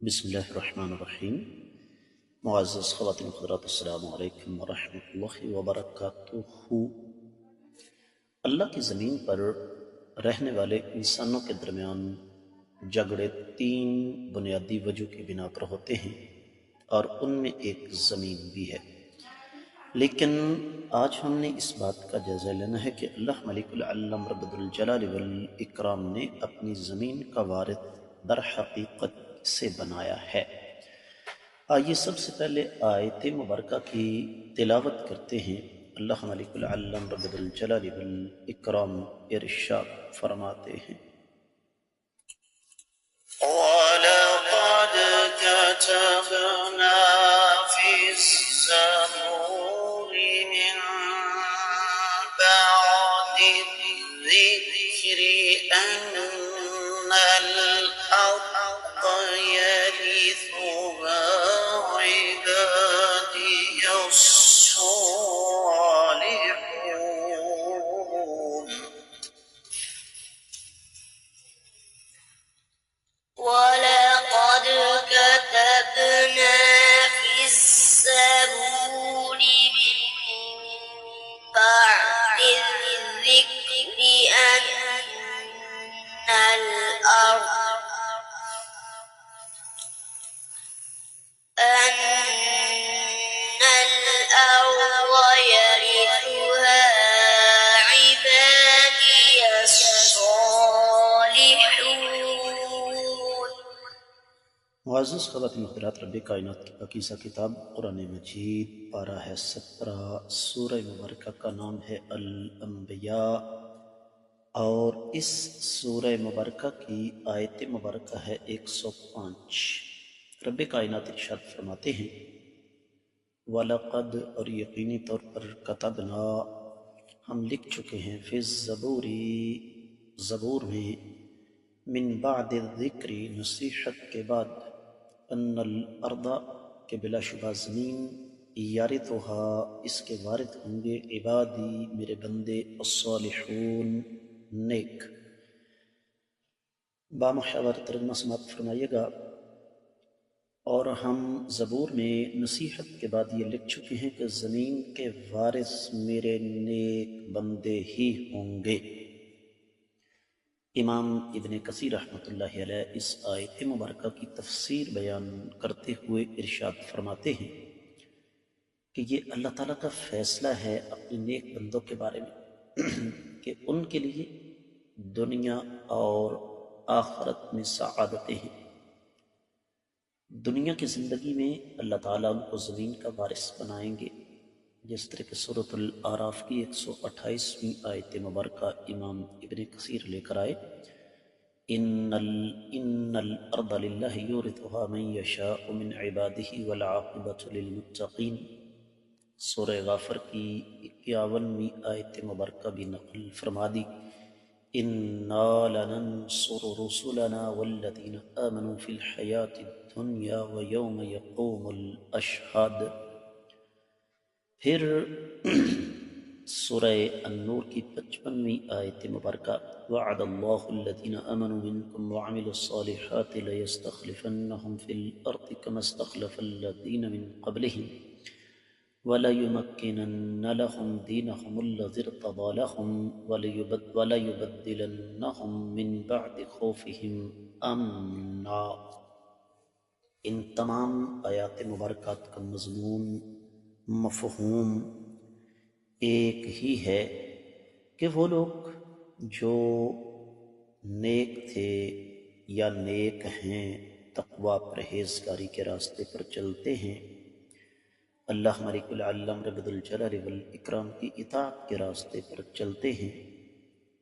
بسم اللہ الرحمن الرحیم۔ معزز خواتین حضرات، السلام علیکم ورحمۃ اللہ وبرکاتہ۔ اللہ کی زمین پر رہنے والے انسانوں کے درمیان جھگڑے تین بنیادی وجہ کی بنا پر ہوتے ہیں اور ان میں ایک زمین بھی ہے۔ لیکن آج ہم نے اس بات کا جائزہ لینا ہے کہ اللہ ملک العلم رب الجلال والاکرام نے اپنی زمین کا وارث در حقیقت سے بنایا ہے۔ آئیے سب سے پہلے آیت مبارکہ کی تلاوت کرتے ہیں۔ اللہ ملک العلم رب الجلال والاکرام ارشاد فرماتے ہیں: وَلَقَدْ كَتَبْنَا فِي الزَّبُورِ مِن بَعْدِ الذِّكْرِ أَنَّ الْأَرْضَ يَرِثُهَا عِبَادِيَ الصَّالِحُونَ وَلَقَدْ كَتَبْنَا فِي الزَّبُورِ مِن بَعْدِ الذِّكْرِ أَنَّ الْأَرْضَ يَرِثُهَا عِبَادِيَ الصَّالِحُونَ۔ معزز خواتین حضرات، رب کائنات کی پاکیزہ کتاب قرآن مجید پارہ ہے 17، سورہ مبارکہ کا نام ہے الانبیاء، اور اس سورہ مبارکہ کی آیت مبارکہ ہے 105۔ رب کائنات ارشاد فرماتے ہیں: وَلَقَدْ، اور یقینی طور پر، کتبنا، ہم لکھ چکے ہیں، فی الزبور، زبور میں، من بعد الذکر، نصیحت کے بعد، ان الارض، کہ بلا شبہ زمین، یارثھا، اس کے وارث ہوں گے، عبادی، میرے بندے، الصالحون، نیک۔ بامحور ترجمہ سماعت فرمائیے گا۔ اور ہم زبور میں نصیحت کے بعد یہ لکھ چکے ہیں کہ زمین کے وارث میرے نیک بندے ہی ہوں گے۔ امام ابن کثیر رحمۃ اللہ علیہ اس آیت مبارکہ کی تفسیر بیان کرتے ہوئے ارشاد فرماتے ہیں کہ یہ اللہ تعالیٰ کا فیصلہ ہے اپنے نیک بندوں کے بارے میں کہ ان کے لیے دنیا اور آخرت میں سعادتیں ہیں۔ دنیا کی زندگی میں اللہ تعالیٰ ان کو زمین کا وارث بنائیں گے، جس طرح کہ سورۃ الاعراف کی 128ویں آیت مبارکہ امام ابن کثیر لے کر آئے: ان الارض للہ یورثھا من یشاء من عبادہ والعاقبۃ للمتقین، سورہ غافر کی 51ویں آیت مبارکہ بھی نقل فرما دی: انا لننصر رسلنا والذین آمنوا فی الحیاۃ الدنیا ویوم یقوم الاشہاد۔ پھر سورہ النور کی 55ویں آیت مبارکہ: وعد اللہ الذین آمنوا منکم وعملوا الصالحات لیستخلفنہم فی الارض کما استخلف الذین من قبلہم وَلَيُمَكِّنَنَّ لَهُمْ دِينَهُمُ الَّذِي ارْتَضَىٰ لَهُمْ وَلَيُبَدِّلَنَّهُمْ مِن بَعْدِ خَوْفِهِمْ أَمْنًا۔ ان تمام آیات مبارکات کا مضمون، مفہوم ایک ہی ہے کہ وہ لوگ جو نیک تھے یا نیک ہیں، تقوی پرہیزگاری کے راستے پر چلتے ہیں، اللہ ملک العلم رب الجلال والاکرام کی اطاعت کے راستے پر چلتے ہیں،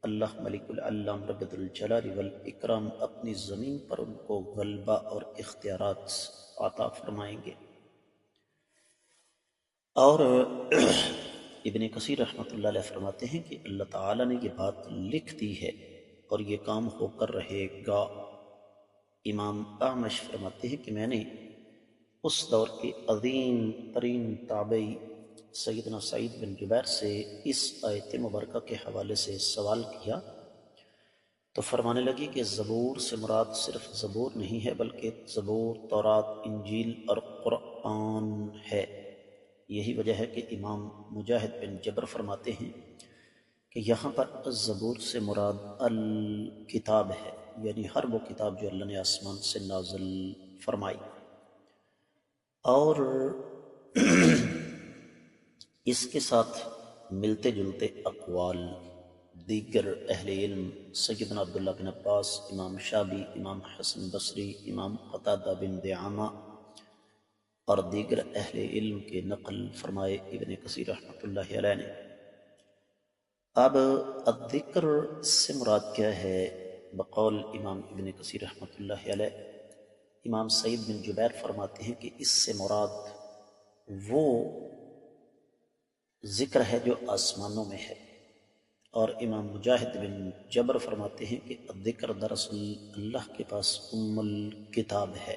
اللہ ملک العلم رب الجلال والاکرام اپنی زمین پر ان کو غلبہ اور اختیارات عطا فرمائیں گے۔ اور ابن کثیر رحمۃ اللہ علیہ فرماتے ہیں کہ اللہ تعالیٰ نے یہ بات لکھ دی ہے اور یہ کام ہو کر رہے گا۔ امام اعمش فرماتے ہیں کہ میں نے اس دور کے عظیم ترین تابعی سیدنا سعید بن جبیر سے اس آیت مبارکہ کے حوالے سے سوال کیا تو فرمانے لگی کہ زبور سے مراد صرف زبور نہیں ہے بلکہ زبور، تورات، انجیل اور قرآن ہے۔ یہی وجہ ہے کہ امام مجاہد بن جبر فرماتے ہیں کہ یہاں پر الزبور سے مراد الکتاب ہے، یعنی ہر وہ کتاب جو اللہ نے آسمان سے نازل فرمائی۔ اور اس کے ساتھ ملتے جلتے اقوال دیگر اہل علم سیدنا عبداللہ بن عباس، امام شابی، امام حسن بصری، امام قتادہ بن دعامہ اور دیگر اہل علم کے نقل فرمائے ابن کثیر رحمۃ اللہ علیہ نے۔ اب الذکر سے مراد کیا ہے؟ بقول امام ابن کثیر رحمۃ اللہ علیہ، امام سعید بن جبیر فرماتے ہیں کہ اس سے مراد وہ ذکر ہے جو آسمانوں میں ہے، اور امام مجاہد بن جبر فرماتے ہیں کہ الذکر دراصل اللہ کے پاس الکتاب ہے۔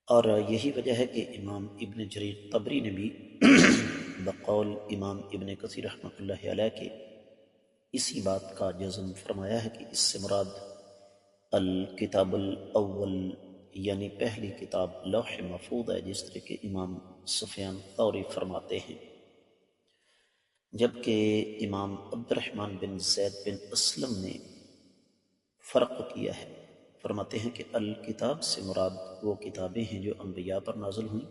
اور یہی وجہ ہے کہ امام ابن جریر طبری نے بھی بقول امام ابن کثیر رحمۃ اللہ علیہ کے اسی بات کا جزم فرمایا ہے کہ اس سے مراد الکتاب الاول یعنی پہلی کتاب لوح محفوظ ہے، جس طرح کہ امام سفیان ثوری فرماتے ہیں۔ جبکہ امام عبد الرحمن بن زید بن اسلم نے فرق کیا ہے، فرماتے ہیں کہ الکتاب سے مراد وہ کتابیں ہیں جو انبیاء پر نازل ہوئیں،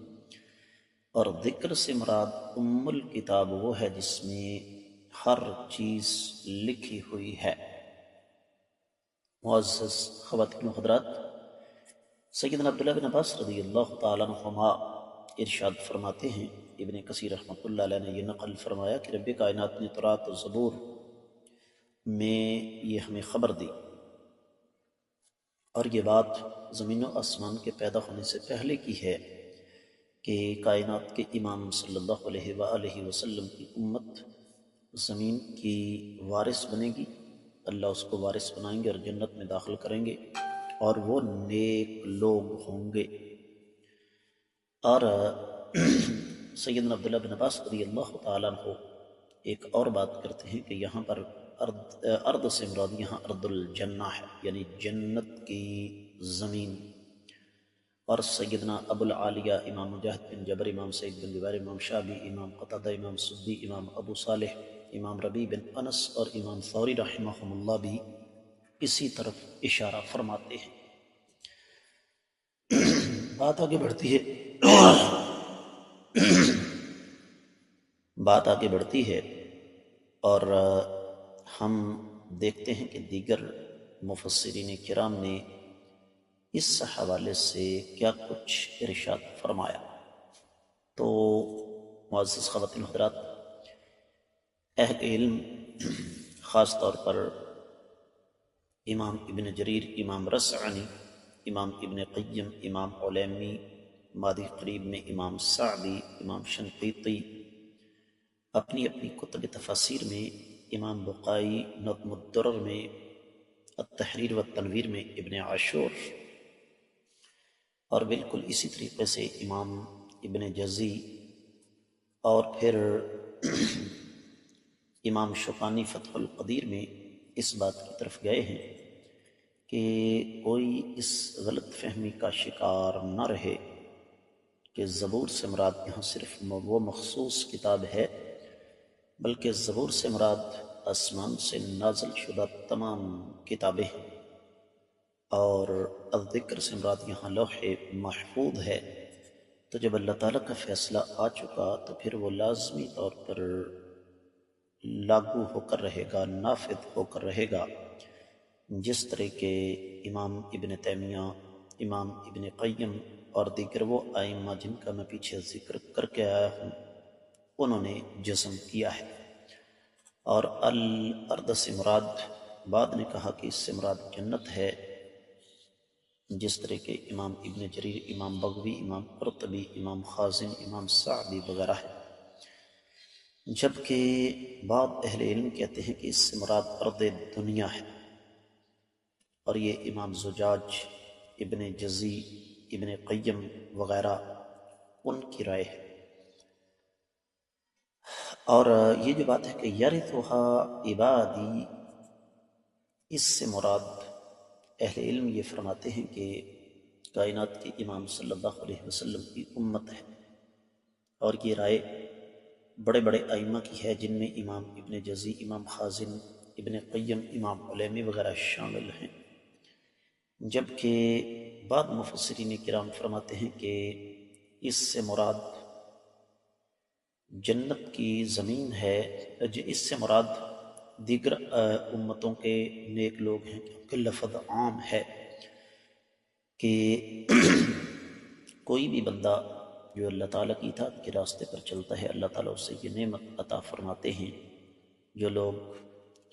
اور ذکر سے مراد الکتاب وہ ہے جس میں ہر چیز لکھی ہوئی ہے۔ معزز خواتین و حضرات، سیدنا عبداللہ بن عباس رضی اللہ تعالیٰ عنہما ارشاد فرماتے ہیں، ابن کثیر رحمۃ اللہ علیہ نے یہ نقل فرمایا کہ رب کائنات نے تورات و زبور میں یہ ہمیں خبر دی، اور یہ بات زمین و آسمان کے پیدا ہونے سے پہلے کی ہے کہ کائنات کے امام صلی اللہ علیہ وآلہ وسلم کی امت زمین کی وارث بنے گی، اللہ اس کو وارث بنائیں گے اور جنت میں داخل کریں گے، اور وہ نیک لوگ ہوں گے۔ اور سیدنا عبداللہ بن عباس رضی اللہ تعالیٰ عنہ ایک اور بات کرتے ہیں کہ یہاں پر ارض سے مراد یہاں ارض الجنہ ہے، یعنی جنت کی زمین۔ اور سیدنا ابو العالیہ امام مجاہد بن جبر، امام سعید بن جبیر، امام شابی، امام قتادہ، امام سدی، امام ابو صالح، امام ربیع بن انس اور امام ثوری رحمہم اللہ بھی اسی طرف اشارہ فرماتے ہیں۔ بات آگے بڑھتی ہے اور ہم دیکھتے ہیں کہ دیگر مفسرین کرام نے اس حوالے سے کیا کچھ ارشاد فرمایا۔ تو معزز خواتین حضرات، اہل علم خاص طور پر امام ابن جریر، امام رسعنی، امام ابن قیم، امام علیمی مادی قریب میں امام سعدی، امام شنقیطی اپنی اپنی کتب تفاسیر میں، امام بقائی نظم الدرر میں، التحریر والتنویر میں ابن عاشور، اور بالکل اسی طریقے سے امام ابن جزی، اور پھر امام شوکانی فتح القدیر میں اس بات کی طرف گئے ہیں کہ کوئی اس غلط فہمی کا شکار نہ رہے کہ زبور سے مراد یہاں صرف وہ مخصوص کتاب ہے، بلکہ زبور سے مراد آسمان سے نازل شدہ تمام کتابیں ہیں، اور الذکر سے مراد یہاں لوح محفوظ ہے۔ تو جب اللہ تعالیٰ کا فیصلہ آ چکا تو پھر وہ لازمی طور پر لاگو ہو کر رہے گا، نافذ ہو کر رہے گا، جس طرح کے امام ابن تیمیہ، امام ابن قیم اور دیگر وہ ائمہ جن کا میں پیچھے ذکر کر کے آیا ہوں انہوں نے جزم کیا ہے۔ اور الارض سے مراد بعد نے کہا کہ اس سے مراد جنت ہے، جس طرح کے امام ابن جریر، امام بغوی، امام قرطبی، امام خازن، امام سعدی وغیرہ ہے۔ جبکہ بعض اہل علم کہتے ہیں کہ اس سے مراد ارض دنیا ہے، اور یہ امام زجاج، ابن جزی، ابن قیم وغیرہ ان کی رائے ہے۔ اور یہ جو بات ہے کہ یرثھا عبادی اس سے مراد اہل علم یہ فرماتے ہیں کہ کائنات کے امام صلی اللہ علیہ وسلم کی امت ہے، اور یہ رائے بڑے بڑے ائمہ کی ہے، جن میں امام ابن جزی، امام خازن، ابن قیم، امام علیمی وغیرہ شامل ہیں، جبکہ بعض مفسرین کرام فرماتے ہیں کہ اس سے مراد جنت کی زمین ہے، اس سے مراد دیگر امتوں کے نیک لوگ ہیں، کیونکہ لفظ عام ہے کہ کوئی بھی بندہ جو اللہ تعالیٰ کی اطاعت کے راستے پر چلتا ہے، اللہ تعالیٰ اسے یہ نعمت عطا فرماتے ہیں۔ جو لوگ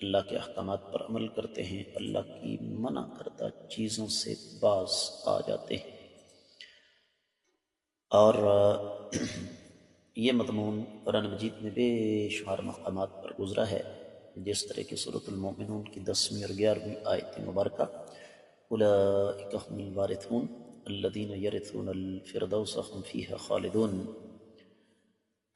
اللہ کے احکامات پر عمل کرتے ہیں، اللہ کی منع کردہ چیزوں سے باز آ جاتے ہیں، اور یہ مضمون قرآن مجید میں بے شمار مقامات پر گزرا ہے، جس طرح کہ سورۃ المؤمنون کی 10ویں اور 11ویں آیت مبارکہ، اولئک هم الوارثون الذین یرثون الفردوس هم فیہا خالدون،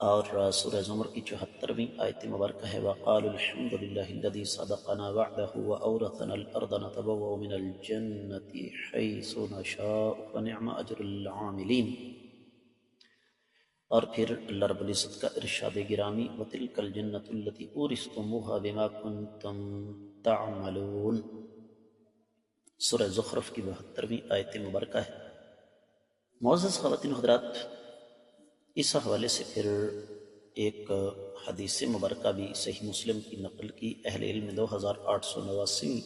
اور سورہ زمر کی 74ویں آیت مبارکہ ہے، وقالوا الحمد للہ الذی صدقنا وعدہ وأورثنا الارض نتبوأ من الجنة حیث نشاء فنعم اجر العاملین۔ اور پھر اللہ رب العزت کا ارشاد گرامی، وَتِلْكَ الْجَنَّةُ الَّتِي أُورِثْتُمُوهَا بِمَا كُنْتُمْ تَعْمَلُونَ، سورہ زخرف کی 72ویں آیت مبارکہ ہے۔ معزز خواتین و حضرات، اس حوالے سے پھر ایک حدیث مبارکہ بھی صحیح مسلم کی نقل کی، اہل علم 2889،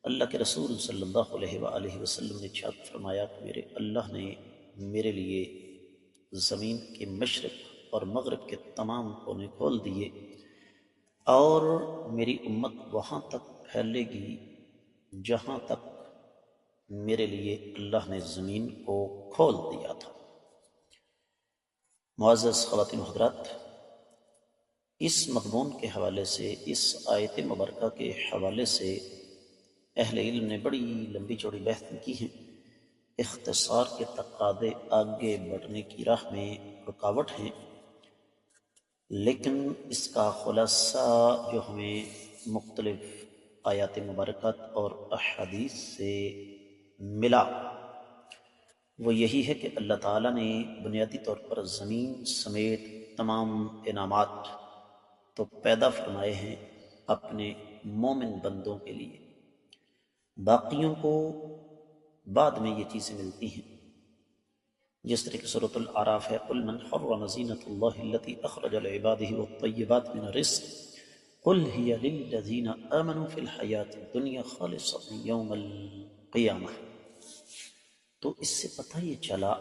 اللہ کے رسول صلی اللہ علیہ وآلہ وسلم نے ارشاد فرمایا کہ میرے اللہ نے میرے لیے زمین کے مشرق اور مغرب کے تمام کونے کھول دیے، اور میری امت وہاں تک پھیلے گی جہاں تک میرے لیے اللہ نے زمین کو کھول دیا تھا۔ معزز خواتین و حضرات، اس مضمون کے حوالے سے، اس آیت مبارکہ کے حوالے سے اہل علم نے بڑی لمبی چوڑی بحث کی ہیں۔ اختصار کے تقاضے آگے بڑھنے کی راہ میں رکاوٹ ہیں، لیکن اس کا خلاصہ جو ہمیں مختلف آیات مبارکات اور احادیث سے ملا وہ یہی ہے کہ اللہ تعالیٰ نے بنیادی طور پر زمین سمیت تمام انعامات تو پیدا فرمائے ہیں اپنے مومن بندوں کے لیے، باقیوں کو بعد میں یہ چیزیں ملتی ہیں، جس طرح کہ سورۃ الاعراف ہے، قل من حرم زینۃ اللہ التی اخرج لعبادہ والطیبات من الرزق قل ہی للذین آمنوا فی الحیاۃ الدنیا خالصۃ یوم القیامہ۔ تو اس سے پتہ یہ چلا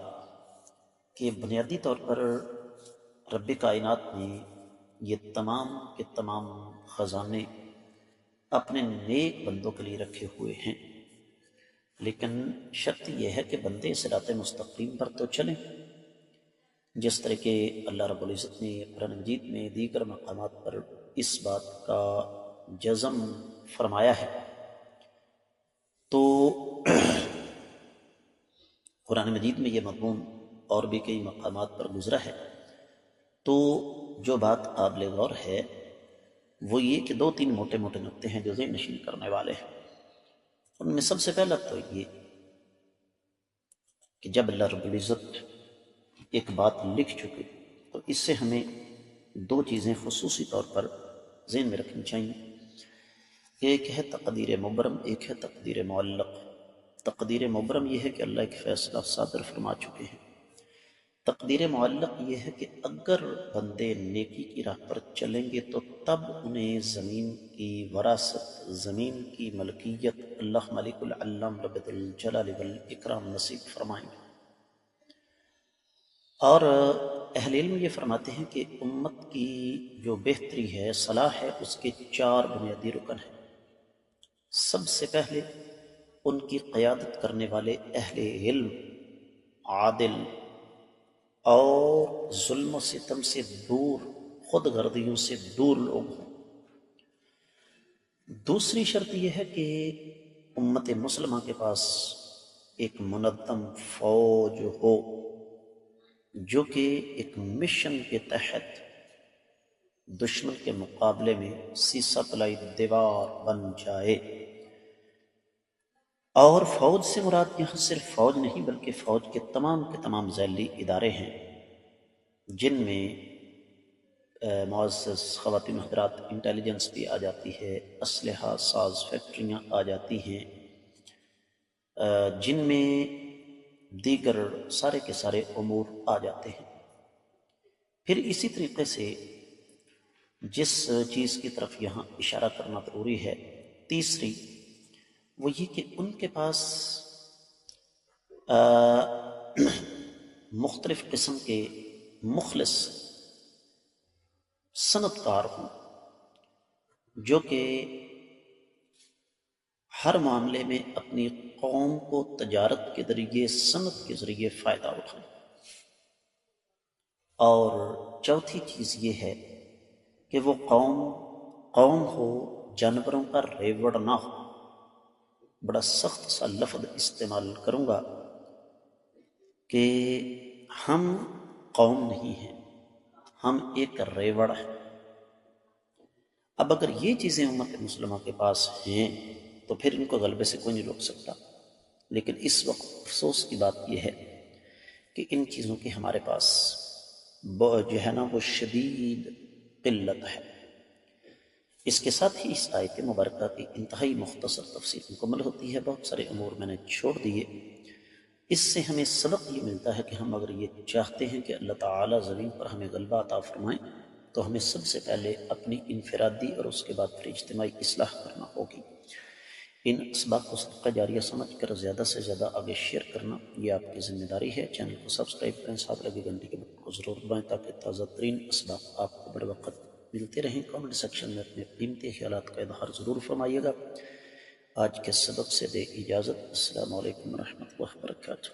کہ بنیادی طور پر رب کائنات نے یہ تمام کے تمام خزانے اپنے نیک بندوں کے لیے رکھے ہوئے ہیں، لیکن شرط یہ ہے کہ بندے صراط مستقیم پر تو چلیں، جس طرح کہ اللہ رب العزت نے قرآن مجید میں دیگر مقامات پر اس بات کا جزم فرمایا ہے۔ تو قرآن مجید میں یہ مضمون اور بھی کئی مقامات پر گزرا ہے، تو جو بات قابل غور ہے وہ یہ کہ 2-3 موٹے موٹے نقطے ہیں جو ذہن نشین کرنے والے ہیں۔ ان میں سب سے پہلا تو یہ کہ جب اللہ رب العزت ایک بات لکھ چکے تو اس سے ہمیں 2 چیزیں خصوصی طور پر ذہن میں رکھنی چاہیے، ایک ہے تقدیر مبرم، ایک ہے تقدیر معلق۔ تقدیر مبرم یہ ہے کہ اللہ ایک فیصلہ صادر فرما چکے ہیں، تقدیر معلق یہ ہے کہ اگر بندے نیکی کی راہ پر چلیں گے تو تب انہیں زمین کی وراثت، زمین کی ملکیت اللہ ملک العلام رب الجلال والاکرام نصیب فرمائیں گے۔ اور اہل علم یہ فرماتے ہیں کہ امت کی جو بہتری ہے، صلاح ہے، اس کے 4 بنیادی رکن ہیں۔ سب سے پہلے ان کی قیادت کرنے والے اہل علم، عادل اور ظلم و ستم سے دور، خود غرضیوں سے دور لوگ ہوں۔ دوسری شرط یہ ہے کہ امت مسلمہ کے پاس ایک منظم فوج ہو جو کہ ایک مشن کے تحت دشمن کے مقابلے میں سیسا پلائی دیوار بن جائے۔ اور فوج سے مراد یہاں صرف فوج نہیں بلکہ فوج کے تمام ذیلی ادارے ہیں، جن میں معزز خواتین حضرات انٹیلیجنس بھی آ جاتی ہے، اسلحہ ساز فیکٹریاں آ جاتی ہیں، جن میں دیگر سارے کے سارے امور آ جاتے ہیں۔ پھر اسی طریقے سے جس چیز کی طرف یہاں اشارہ کرنا ضروری ہے، تیسری وہ یہ کہ ان کے پاس مختلف قسم کے مخلص صنعت کار ہوں، جو کہ ہر معاملے میں اپنی قوم کو تجارت کے ذریعے صنعت کے ذریعے فائدہ اٹھائیں۔ اور چوتھی چیز یہ ہے کہ وہ قوم ہو جانوروں کا ریوڑ نہ ہو۔ بڑا سخت سا لفظ استعمال کروں گا کہ ہم قوم نہیں ہیں، ہم ایک ریوڑ ہیں۔ اب اگر یہ چیزیں امت مسلمہ کے پاس ہیں تو پھر ان کو غلبے سے کوئی نہیں روک سکتا، لیکن اس وقت افسوس کی بات یہ ہے کہ ان چیزوں کی ہمارے پاس جو ہے نا وہ شدید قلت ہے۔ اس کے ساتھ ہی اس آیت مبارکہ کی انتہائی مختصر تفسیر مکمل ہوتی ہے۔ بہت سارے امور میں نے چھوڑ دیے۔ اس سے ہمیں سبق یہ ملتا ہے کہ ہم اگر یہ چاہتے ہیں کہ اللہ تعالیٰ زمین پر ہمیں غلبہ عطا فرمائیں تو ہمیں سب سے پہلے اپنی انفرادی اور اس کے بعد پھر اجتماعی اصلاح کرنا ہوگی۔ ان اسباق کو صدقہ جاریہ سمجھ کر زیادہ سے زیادہ آگے شیئر کرنا یہ آپ کی ذمہ داری ہے۔ چینل کو سبسکرائب کریں، ساتھ لگی گھنٹی کے بٹن کو ضرور دبائیں تاکہ تازہ ترین اسباق آپ کو بر وقت ملتے رہیں۔ کامنٹ سیکشن میں اپنے قیمتی خیالات کا اظہار ضرور فرمائیے گا۔ آج کے سبق سے دے اجازت۔ السلام علیکم ورحمۃ اللہ وبرکاتہ۔